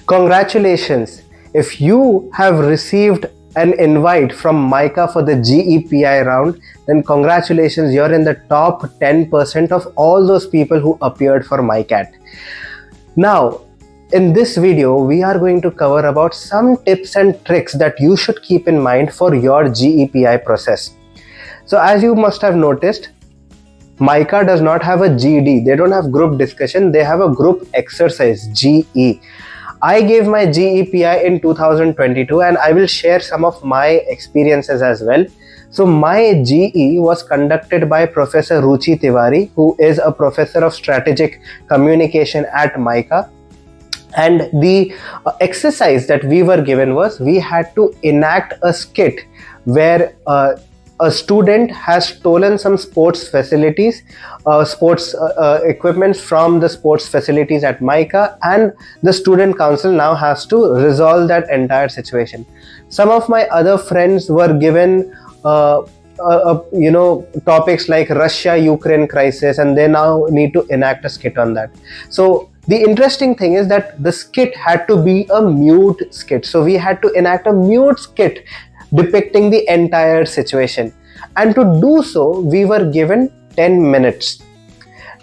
Congratulations! If you have received an invite from MICA for the GEPI round, then congratulations, you're in the top 10% of all those people who appeared for MICAT. Now, in this video, we are going to cover about some tips and tricks that you should keep in mind for your GEPI process. So as you must have noticed, MICA does not have a GD. They don't have group discussion. They have a group exercise, GE. I gave my GEPI in 2022 and I will share some of my experiences as well. So my GE was conducted by Professor Ruchi Tiwari, who is a professor of strategic communication at MICA. And the exercise that we were given was we had to enact a skit where a student has stolen some sports facilities, sports equipment from the sports facilities at MICA, and the student council now has to resolve that entire situation. Some of my other friends were given topics like Russia-Ukraine crisis, and they now need to enact a skit on that. So the interesting thing is that the skit had to be a mute skit. So we had to enact a mute skit depicting the entire situation. And to do so, we were given 10 minutes.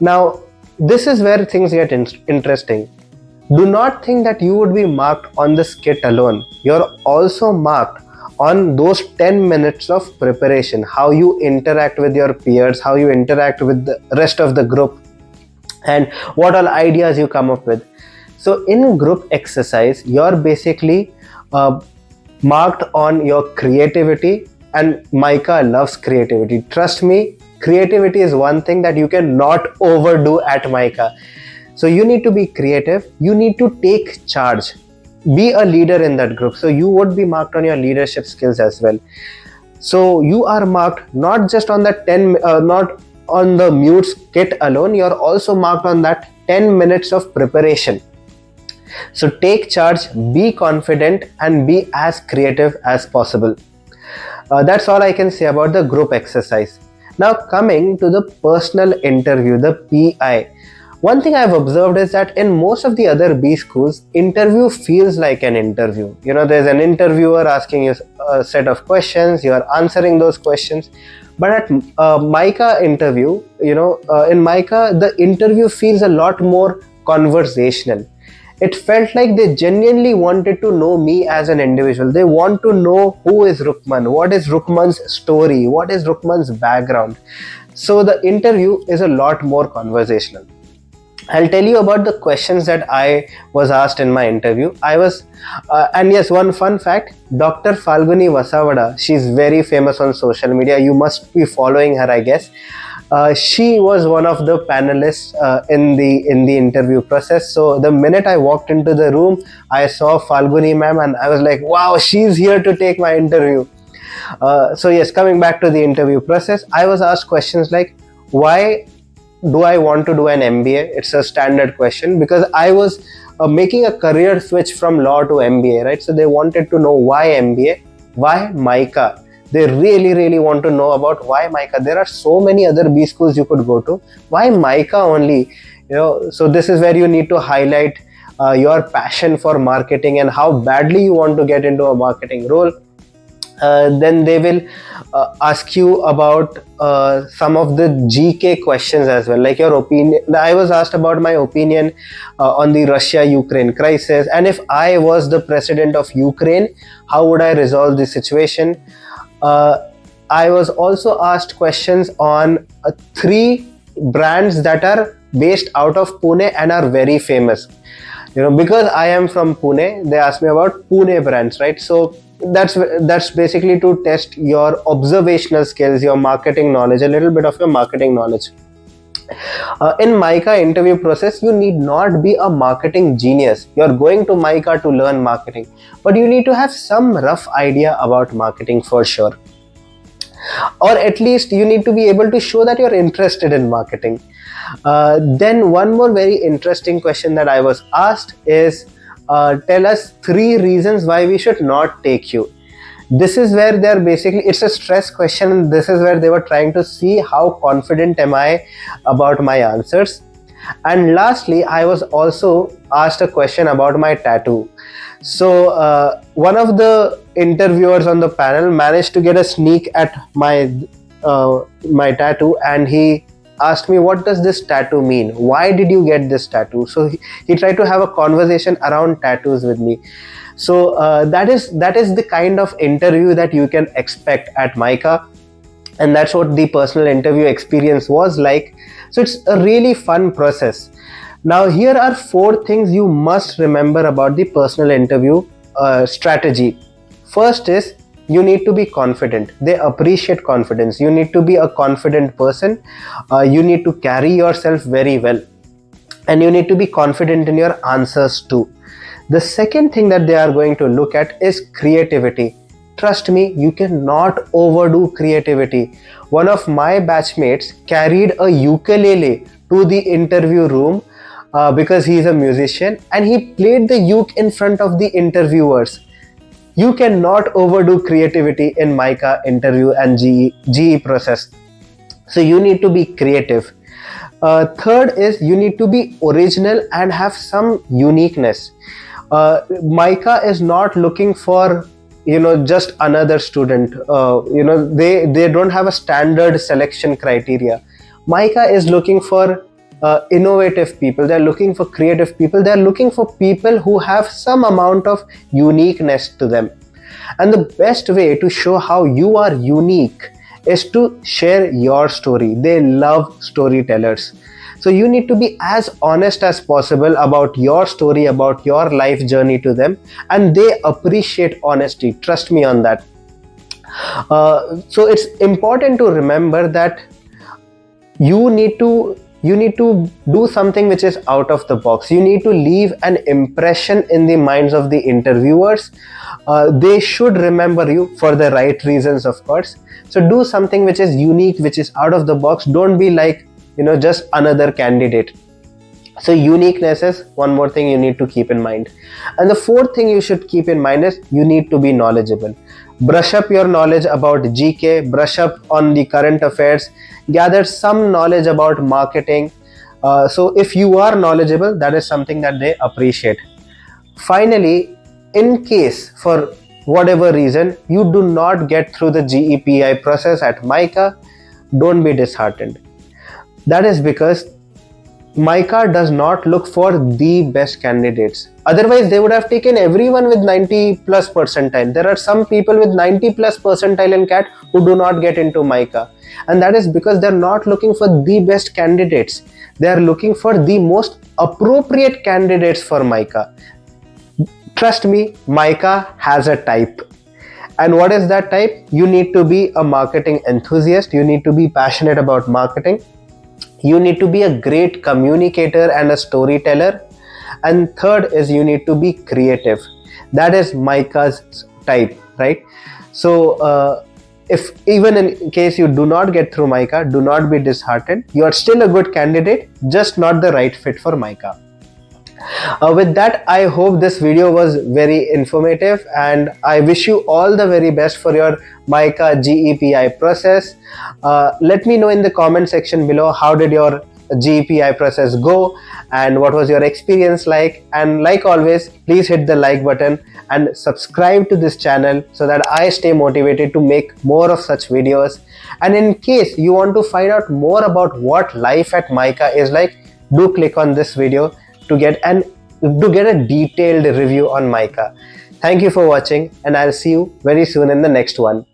Now, this is where things get interesting. Do not think that you would be marked on the skit alone. You're also marked on those 10 minutes of preparation, how you interact with your peers, how you interact with the rest of the group, and what all ideas you come up with. So in group exercise, you're basically marked on your creativity, and MICA loves creativity. Trust me, creativity is one thing that you cannot overdo at MICA. So you need to be creative, you need to take charge, be a leader in that group. So you would be marked on your leadership skills as well. So you are marked not just on the not on the mute skit alone, you're also marked on that 10 minutes of preparation. So take charge, be confident, and be as creative as possible. That's all I can say about the group exercise. Now coming to the personal interview, the PI. One thing I've observed is that in most of the other B schools, interview feels like an interview. You know, there's an interviewer asking you a set of questions, you are answering those questions. But at MICA interview, in MICA, the interview feels a lot more conversational. It felt like they genuinely wanted to know me as an individual. They want to know who is Rukman, what is Rukman's story, what is Rukman's background. So the interview is a lot more conversational. I'll tell you about the questions that I was asked in my interview. And yes, one fun fact, Dr. Falguni Vasavada, she's very famous on social media. You must be following her, I guess. She was one of the panelists in the interview process. So the minute I walked into the room, I saw Falguni ma'am and I was like, wow, she's here to take my interview. So yes, coming back to the interview process, I was asked questions like, why do I want to do an MBA? It's a standard question because I was making a career switch from law to MBA, right? So they wanted to know why MBA, why MICA. They really want to know about why MICA. There are so many other B schools you could go to. Why MICA only? So this is where you need to highlight your passion for marketing and how badly you want to get into a marketing role. Then they will ask you about some of the GK questions as well, like your opinion. I was asked about my opinion on the Russia-Ukraine crisis, and if I was the president of Ukraine, how would I resolve the situation? I was also asked questions on 3 brands that are based out of Pune and are very famous. Because I am from Pune, they asked me about Pune brands, right? So that's basically to test your observational skills, your marketing knowledge, a little bit of your marketing knowledge. In MICA interview process, you need not be a marketing genius. You're going to MICA to learn marketing, but you need to have some rough idea about marketing for sure. Or at least you need to be able to show that you're interested in marketing. Then one more very interesting question that I was asked is, tell us 3 reasons why we should not take you. This is where it's a stress question, and this is where they were trying to see how confident am I about my answers. And lastly, I was also asked a question about my tattoo. So one of the interviewers on the panel managed to get a sneak at my tattoo, and he asked me, what does this tattoo mean? Why did you get this tattoo? So he tried to have a conversation around tattoos with me. So that is the kind of interview that you can expect at MICA, and that's what the personal interview experience was like. So it's a really fun process. Now here are 4 things you must remember about the personal interview strategy. First is, you need to be confident. They appreciate confidence. You need to be a confident person. You need to carry yourself very well, and you need to be confident in your answers too. The second thing that they are going to look at is creativity. Trust me, you cannot overdo creativity. One of my batchmates carried a ukulele to the interview room because he is a musician, and he played the uke in front of the interviewers. You cannot overdo creativity in MICA interview and GE process. So you need to be creative. Third is, you need to be original and have some uniqueness. MICA is not looking for just another student. They don't have a standard selection criteria. MICA is looking for innovative people. They're looking for creative people. They're looking for people who have some amount of uniqueness to them. And the best way to show how you are unique is to share your story. They love storytellers. So you need to be as honest as possible about your story, about your life journey to them, and they appreciate honesty. Trust me on that. So it's important to remember that you need to do something which is out of the box. You need to leave an impression in the minds of the interviewers. They should remember you for the right reasons, of course. So do something which is unique, which is out of the box. Don't be like just another candidate. So uniqueness is one more thing you need to keep in mind. And the fourth thing you should keep in mind is, you need to be knowledgeable. Brush up your knowledge about GK, brush up on the current affairs, gather some knowledge about marketing. So if you are knowledgeable, that is something that they appreciate. Finally, in case for whatever reason you do not get through the GEPI process at MICA, don't be disheartened. That is because MICA does not look for the best candidates. Otherwise, they would have taken everyone with 90 plus percentile. There are some people with 90 plus percentile in CAT who do not get into MICA. And that is because they're not looking for the best candidates. They are looking for the most appropriate candidates for MICA. Trust me, MICA has a type. And what is that type? You need to be a marketing enthusiast. You need to be passionate about marketing. You need to be a great communicator and a storyteller. And third is, you need to be creative. That is MICA's type, right? So if even in case you do not get through MICA, do not be disheartened. You are still a good candidate, just not the right fit for MICA. With that, I hope this video was very informative, and I wish you all the very best for your MICA GEPI process. Let me know in the comment section below, how did your GEPI process go and what was your experience like. And like always, please hit the like button and subscribe to this channel so that I stay motivated to make more of such videos. And in case you want to find out more about what life at MICA is like, do click on this video to get a detailed review on MICA. Thank you for watching, and I'll see you very soon in the next one.